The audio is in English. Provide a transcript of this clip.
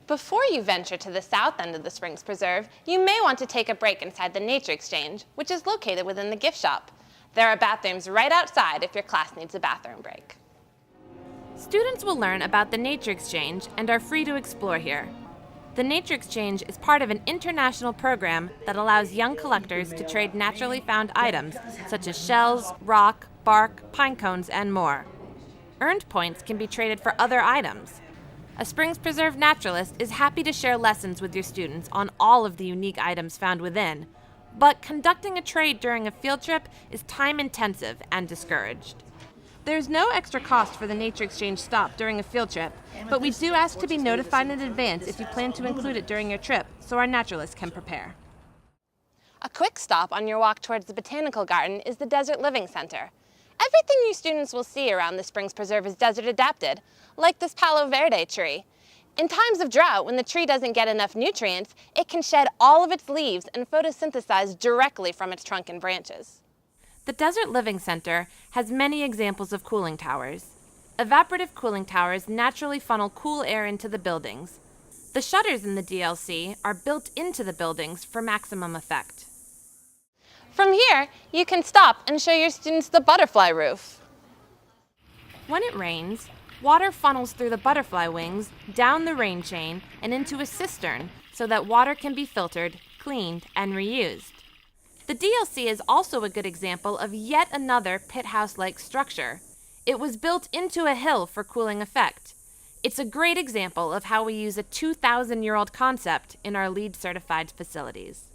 Before you venture to the south end of the Springs Preserve, you may want to take a break inside the Nature Exchange, which is located within the gift shop. There are bathrooms right outside if your class needs a bathroom break. Students will learn about the Nature Exchange and are free to explore here. The Nature Exchange is part of an international program that allows young collectors to trade naturally found items such as shells, rock, bark, pine cones, and more. Earned points can be traded for other items. A Springs Preserve naturalist is happy to share lessons with your students on all of the unique items found within, but conducting a trade during a field trip is time-intensive and discouraged. There's no extra cost for the Nature Exchange stop during a field trip, but we do ask to be notified in advance if you plan to include it during your trip, so our naturalists can prepare. A quick stop on your walk towards the Botanical Garden is the Desert Living Center. Everything you students will see around the Springs Preserve is desert adapted, like this Palo Verde tree. In times of drought, when the tree doesn't get enough nutrients, it can shed all of its leaves and photosynthesize directly from its trunk and branches. The Desert Living Center has many examples of cooling towers. Evaporative cooling towers naturally funnel cool air into the buildings. The shutters in the DLC are built into the buildings for maximum effect. From here, you can stop and show your students the butterfly roof. When it rains, water funnels through the butterfly wings, down the rain chain, and into a cistern so that water can be filtered, cleaned, and reused. The DLC is also a good example of yet another pit house-like structure. It was built into a hill for cooling effect. It's a great example of how we use a 2,000-year-old concept in our LEED-certified facilities.